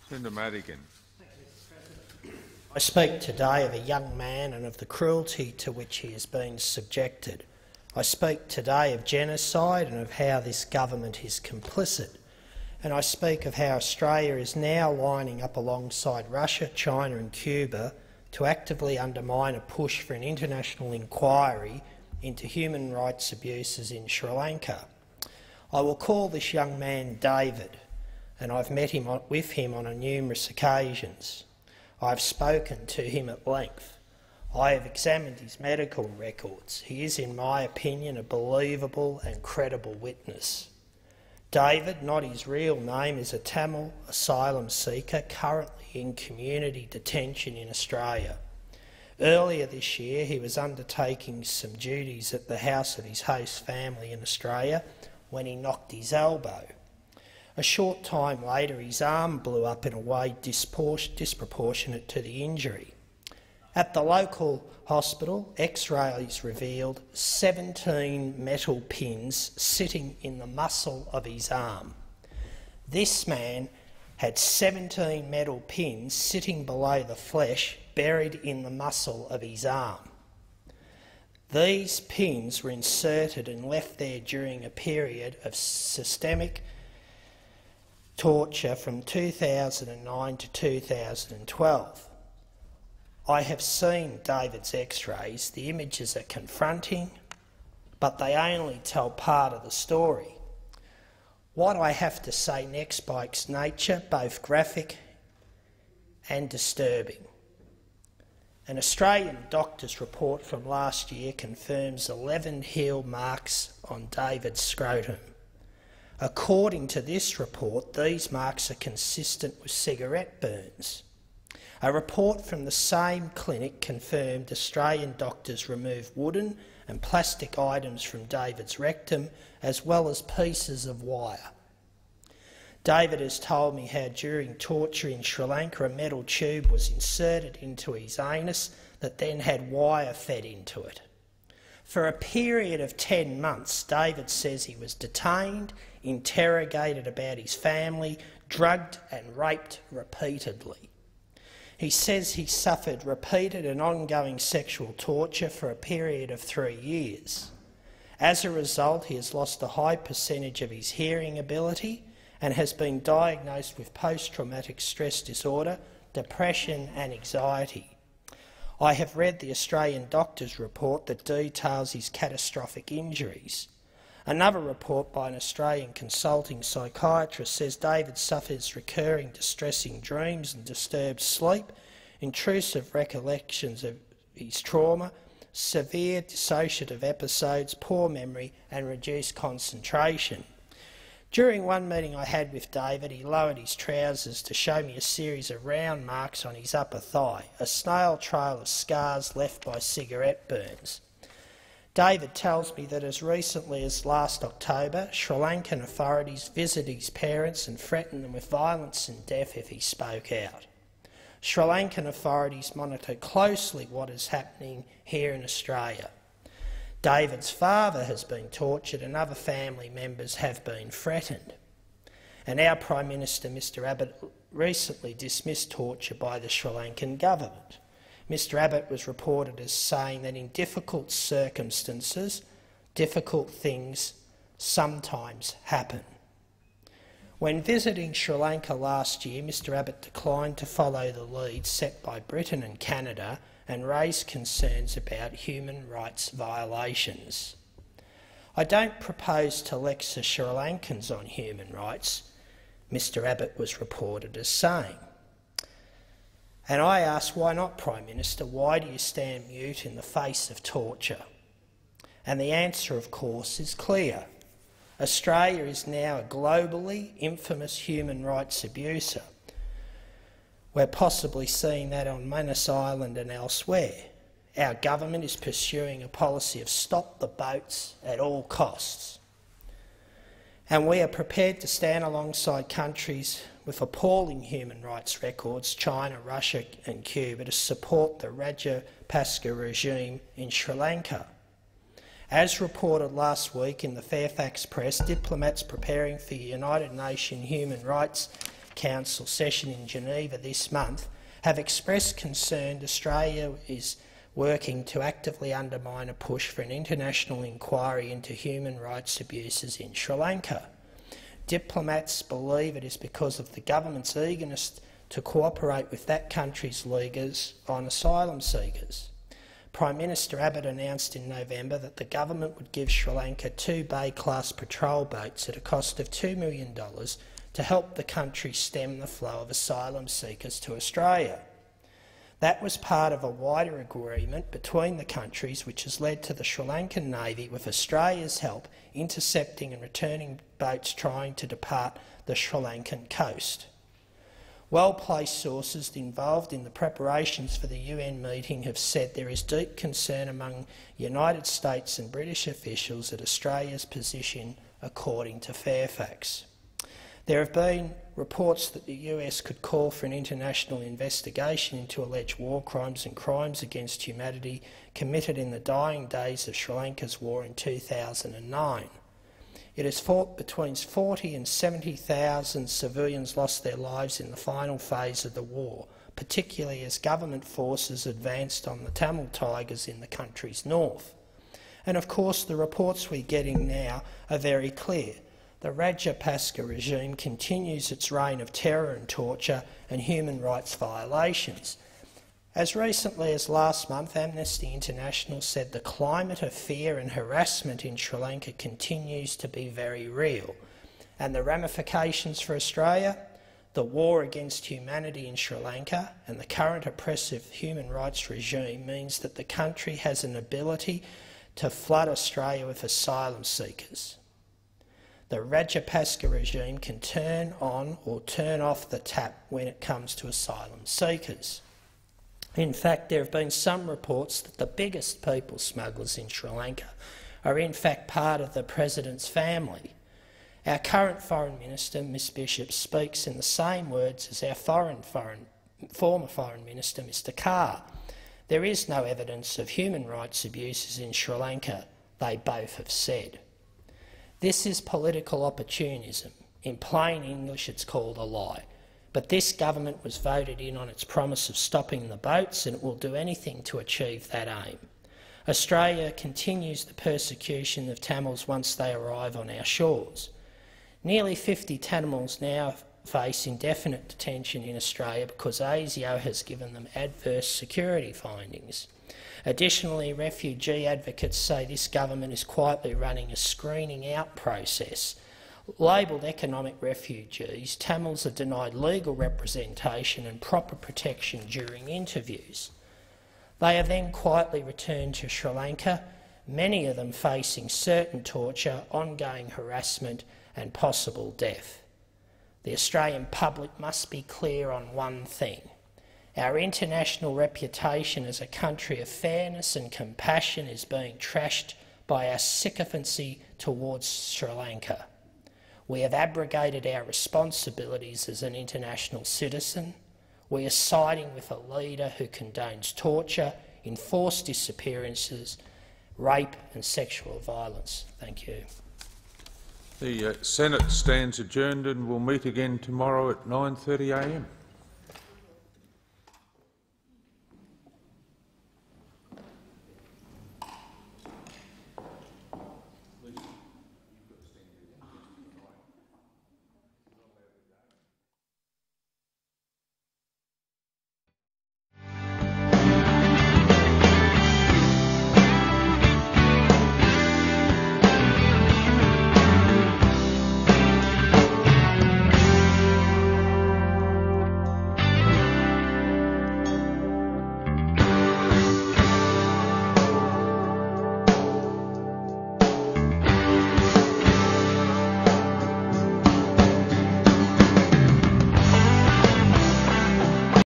Senator Madigan. I speak today of a young man and of the cruelty to which he has been subjected. I speak today of genocide and of how this government is complicit. And I speak of how Australia is now lining up alongside Russia, China and Cuba to actively undermine a push for an international inquiry into human rights abuses in Sri Lanka. I will call this young man David, and I've met with him on numerous occasions. I've spoken to him at length. I have examined his medical records. He is, in my opinion, a believable and credible witness. David, not his real name, is a Tamil asylum seeker currently in community detention in Australia. Earlier this year, he was undertaking some duties at the house of his host family in Australia when he knocked his elbow. A short time later, his arm blew up in a way disproportionate to the injury. At the local hospital, X-rays revealed 17 metal pins sitting in the muscle of his arm. This man had 17 metal pins sitting below the flesh, buried in the muscle of his arm. These pins were inserted and left there during a period of systemic torture from 2009 to 2012. I have seen David's X-rays. The images are confronting, but they only tell part of the story. What I have to say next by its nature, both graphic and disturbing. An Australian doctor's report from last year confirms 11 heel marks on David's scrotum. According to this report, these marks are consistent with cigarette burns. A report from the same clinic confirmed Australian doctors removed wooden and plastic items from David's rectum, as well as pieces of wire. David has told me how during torture in Sri Lanka a metal tube was inserted into his anus that then had wire fed into it. For a period of 10 months, David says he was detained, interrogated about his family, drugged and raped repeatedly. He says he suffered repeated and ongoing sexual torture for a period of 3 years. As a result, he has lost a high percentage of his hearing ability and has been diagnosed with post-traumatic stress disorder, depression and anxiety. I have read the Australian doctor's report that details his catastrophic injuries. Another report by an Australian consulting psychiatrist says David suffers recurring distressing dreams and disturbed sleep, intrusive recollections of his trauma, severe dissociative episodes, poor memory and reduced concentration. During one meeting I had with David, he lowered his trousers to show me a series of round marks on his upper thigh, a snail trail of scars left by cigarette burns. David tells me that as recently as last October, Sri Lankan authorities visited his parents and threatened them with violence and death if he spoke out. Sri Lankan authorities monitor closely what is happening here in Australia. David's father has been tortured and other family members have been threatened. And our Prime Minister, Mr Abbott, recently dismissed torture by the Sri Lankan government. Mr Abbott was reported as saying that in difficult circumstances, difficult things sometimes happen. When visiting Sri Lanka last year, Mr Abbott declined to follow the lead set by Britain and Canada and raised concerns about human rights violations. I don't propose to lecture Sri Lankans on human rights, Mr Abbott was reported as saying. And I ask, why not, Prime Minister? Why do you stand mute in the face of torture? And the answer, of course, is clear. Australia is now a globally infamous human rights abuser. We're possibly seeing that on Manus Island and elsewhere. Our government is pursuing a policy of stop the boats at all costs. And we are prepared to stand alongside countries with appalling human rights records, China, Russia and Cuba, to support the Rajapaksa regime in Sri Lanka. As reported last week in the Fairfax Press, diplomats preparing for the United Nations Human Rights Council session in Geneva this month have expressed concern Australia is working to actively undermine a push for an international inquiry into human rights abuses in Sri Lanka. Diplomats believe it is because of the government's eagerness to cooperate with that country's leaguers on asylum seekers. Prime Minister Abbott announced in November that the government would give Sri Lanka 2 Bay-class patrol boats at a cost of $2 million to help the country stem the flow of asylum seekers to Australia. That was part of a wider agreement between the countries which has led to the Sri Lankan Navy, with Australia's help, intercepting and returning boats trying to depart the Sri Lankan coast. Well-placed sources involved in the preparations for the UN meeting have said there is deep concern among United States and British officials at Australia's position, according to Fairfax. There have been reports that the US could call for an international investigation into alleged war crimes and crimes against humanity committed in the dying days of Sri Lanka's war in 2009. It has fought between 40 and 70,000 civilians lost their lives in the final phase of the war, particularly as government forces advanced on the Tamil Tigers in the country's north. And of course the reports we're getting now are very clear. The Rajapaksa regime continues its reign of terror and torture and human rights violations. As recently as last month, Amnesty International said the climate of fear and harassment in Sri Lanka continues to be very real, and the ramifications for Australia, the war against humanity in Sri Lanka and the current oppressive human rights regime means that the country has an ability to flood Australia with asylum seekers. The Rajapaksa regime can turn on or turn off the tap when it comes to asylum seekers. In fact, there have been some reports that the biggest people smugglers in Sri Lanka are in fact part of the President's family. Our current Foreign Minister, Ms Bishop, speaks in the same words as our former Foreign Minister, Mr Carr. There is no evidence of human rights abuses in Sri Lanka, they both have said. This is political opportunism. In plain English, it's called a lie. But this government was voted in on its promise of stopping the boats, and it will do anything to achieve that aim. Australia continues the persecution of Tamils once they arrive on our shores. Nearly 50 Tamils now face indefinite detention in Australia because ASIO has given them adverse security findings. Additionally, refugee advocates say this government is quietly running a screening out process. Labelled economic refugees, Tamils are denied legal representation and proper protection during interviews. They are then quietly returned to Sri Lanka, many of them facing certain torture, ongoing harassment and possible death. The Australian public must be clear on one thing. Our international reputation as a country of fairness and compassion is being trashed by our sycophancy towards Sri Lanka. We have abrogated our responsibilities as an international citizen. We are siding with a leader who condones torture, enforced disappearances, rape and sexual violence. Thank you. The Senate stands adjourned and will meet again tomorrow at 9:30 a.m.